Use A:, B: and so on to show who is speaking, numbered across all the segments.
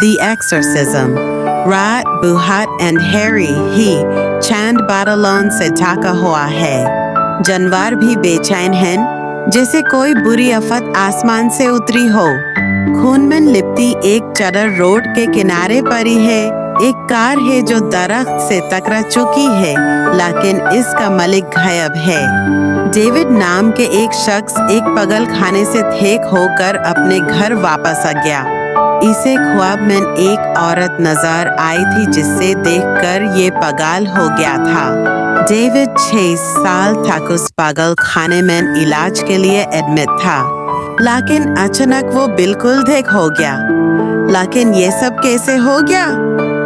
A: The Exorcism. रात बुहात अंधेरी ही चांद बादलों से ढका हुआ है। जानवर भी बेचैन हैं, जैसे कोई बुरी आफत आसमान से उतरी हो। खून में लिपटी एक चादर रोड के किनारे पड़ी है। एक कार है जो दरख्त से टकरा चुकी है, लेकिन इसका मालिक गायब है। डेविड नाम के एक शख्स एक पागल खाने से ठीक होकर अपने घर वापस आ गया। इसे ख्वाब में एक औरत नजर आई थी जिससे देखकर ये पागल हो गया था। डेविड 6 साल तक उस पागल खाने में इलाज के लिए एडमिट था, लेकिन अचानक वो बिल्कुल ठीक हो गया। लेकिन ये सब कैसे हो गया?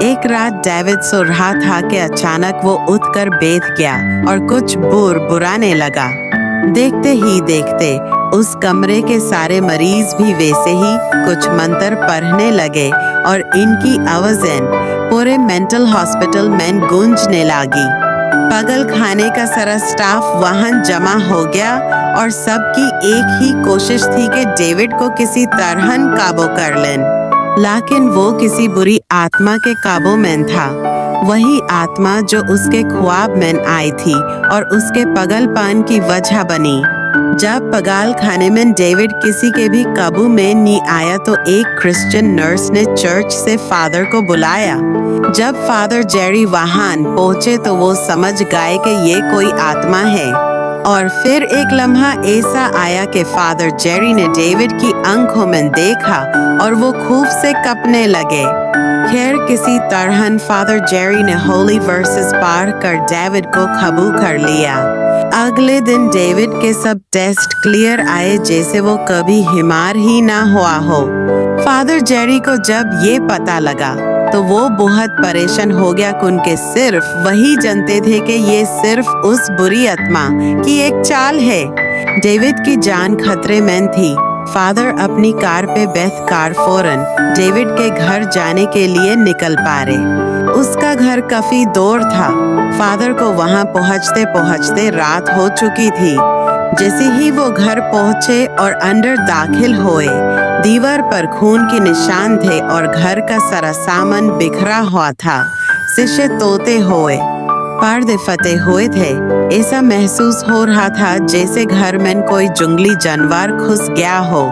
A: एक रात डेविड सो रहा था कि अचानक वो उठकर बैठ गया और कुछ बुराने लगा। देखते ही देखते उस कमरे के सारे मरीज भी वैसे ही कुछ मंत्र पढ़ने लगे और इनकी आवाजें पूरे मेंटल हॉस्पिटल में गूंजने लगी। पागल खाने का सारा स्टाफ वहां जमा हो गया और सबकी एक ही कोशिश थी कि डेविड को किसी तरह काबू कर लें। लेकिन वो किसी बुरी आत्मा के काबू में था, वही आत्मा जो उसके ख्वाब में आई थी और उसके पागलपन की वजह बनी। जब पागल खाने में डेविड किसी के भी काबू में नहीं आया तो एक क्रिश्चियन नर्स ने चर्च से फादर को बुलाया। जब फादर जेरी वहां पहुंचे तो वो समझ गए कि ये कोई आत्मा है। और फिर एक लम्हा ऐसा आया कि फादर जेरी ने डेविड की आंखों में देखा और वो खूब से कपने लगे। खैर किसी तरह फादर जेरी ने होली वर्सेस पार कर डेविड को काबू कर लिया। अगले दिन डेविड के सब टेस्ट क्लियर आए जैसे वो कभी बीमार ही ना हुआ हो। फादर जेरी को जब ये पता लगा तो वो बहुत परेशान हो गया क्योंकि सिर्फ वही जानते थे कि ये सिर्फ उस बुरी आत्मा की एक चाल है। डेविड की जान खतरे में थी। फादर अपनी कार पे बैठकर फौरन डेविड के घर जाने के लिए निकल पड़े। उसका घर काफी दूर था। फादर को वहां पहुंचते पहुंचते रात हो चुकी थी। जैसे ही वो घर पहुंचे और अंदर दाखिल हुए, दीवार पर खून के निशान थे और घर का सारा सामान बिखरा हुआ था। शीशे तोड़ते हुए, पर्दे फटे हुए थे। ऐसा महसूस हो रहा था जैसे घर में कोई जंगली जानवर घुस गया हो।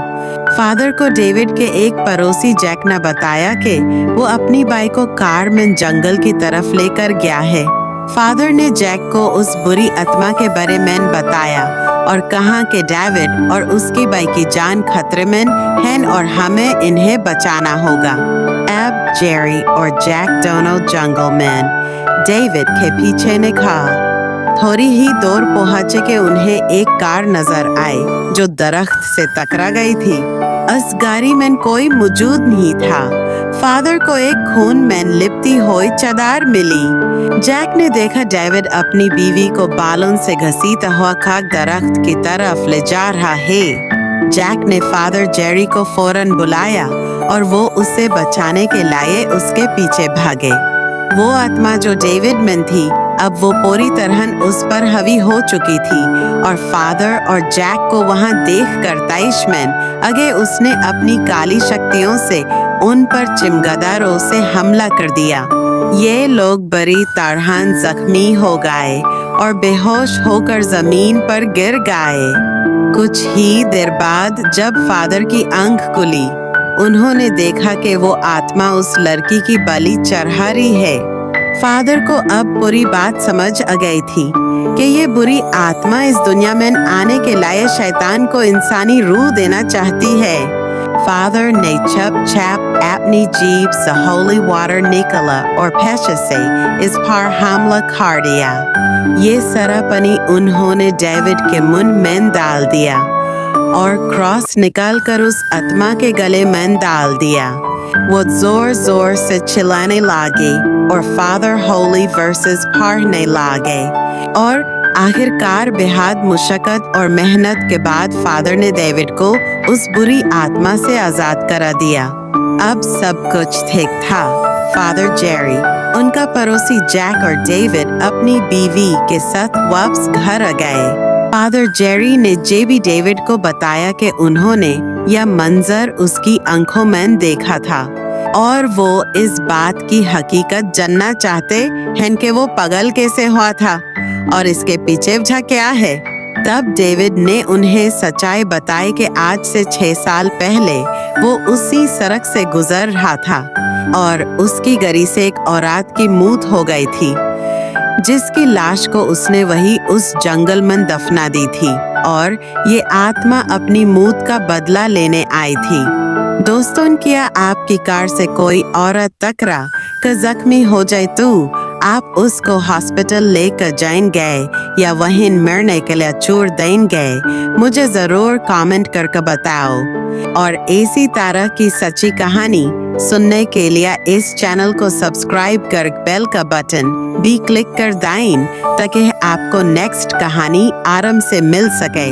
A: फादर को डेविड के एक पड़ोसी जैक ने बताया कि वो अपनी बाइक को कार में जंगल की तरफ लेकर गया है। फादर ने जैक को उस बुरी आत्मा के बारे में बताया और कहा कि डेविड और उसकी बाइक की जान खतरे में है और हमें इन्हें बचाना होगा। अब जेरी और जैक दोनों जंगल में डेविड के पीछे निकला। थोड़ी ही दूर पहुंचे कि उन्हें एक कार नजर आई जो दरख्त से टकरा गई थी। उस गाड़ी में कोई मौजूद नहीं था। फादर को एक खून में लिपटी हुई चादर मिली। जैक ने देखा डेविड अपनी बीवी को बालों से घसीटा हुआ खाक दरख्त की तरफ ले जा रहा है। जैक ने फादर जेरी को फौरन बुलाया और वो उसे बचाने के लिए उसके पीछे भागे। वो आत्मा जो डेविड में थी अब वो पूरी तरह उस पर हावी हो चुकी थी और फादर और जैक को वहां देखकर तैश में आगे उसने अपनी काली शक्तियों से उन पर चिमगादारों से हमला कर दिया। ये लोग बुरी तरह जख्मी हो गए और बेहोश होकर जमीन पर गिर गए। कुछ ही देर बाद जब फादर की आंख खुली, उन्होंने देखा कि वो आत्मा उस लड़की की बलि चढ़ा रही है। फादर को अब पूरी बात समझ आ गई थी कि ये बुरी आत्मा इस दुनिया में आने के लिए शैतान को इंसानी रूह देना चाहती है। फादर ने चुपचाप अपनी जीभ से होली वाटर निकाला और पेशे से इस पर हमला कर दिया। ये सारा पानी उन्होंने डेविड के मुंह में डाल दिया और क्रॉस निकालकर उस आत्मा के गले में डाल दिया। वो जोर जोर से चिल्लाने लगी और फादर होली वर्सेस पढ़ने लगे और आखिरकार बेहद मुशक्कत और मेहनत के बाद फादर ने डेविड को उस बुरी आत्मा से आजाद करा दिया। अब सब कुछ ठीक था। फादर जेरी, उनका पड़ोसी जैक और डेविड अपनी बीवी के साथ वापस घर आ गए। फादर जेरी ने जेबी डेविड को बताया कि उन्होंने यह मंजर उसकी आंखों में देखा था। और वो इस बात की हकीकत जानना चाहते हैं कि वो पागल कैसे हुआ था और इसके पीछे वजह क्या है। तब डेविड ने उन्हें सच्चाई बताई कि आज से 6 साल पहले वो उसी सड़क से गुजर रहा था और उसकी गाड़ी से एक औरत की मौत हो गई थी, जिसकी लाश को उसने वही उस जंगल में दफना दी थी और ये आत्मा अपनी मौत का बदला लेने आई थी। दोस्तों, क्या आपकी कार से कोई औरत टकरा कर जख्मी हो जाए तो आप उसको हॉस्पिटल लेकर जाएंगे या वहीं मरने के लिए छोड़ देंगे? मुझे जरूर कमेंट करके बताओ। और इसी तरह की सच्ची कहानी सुनने के लिए इस चैनल को सब्सक्राइब कर बेल का बटन भी क्लिक कर दें ताकि आपको नेक्स्ट कहानी आराम से मिल सके।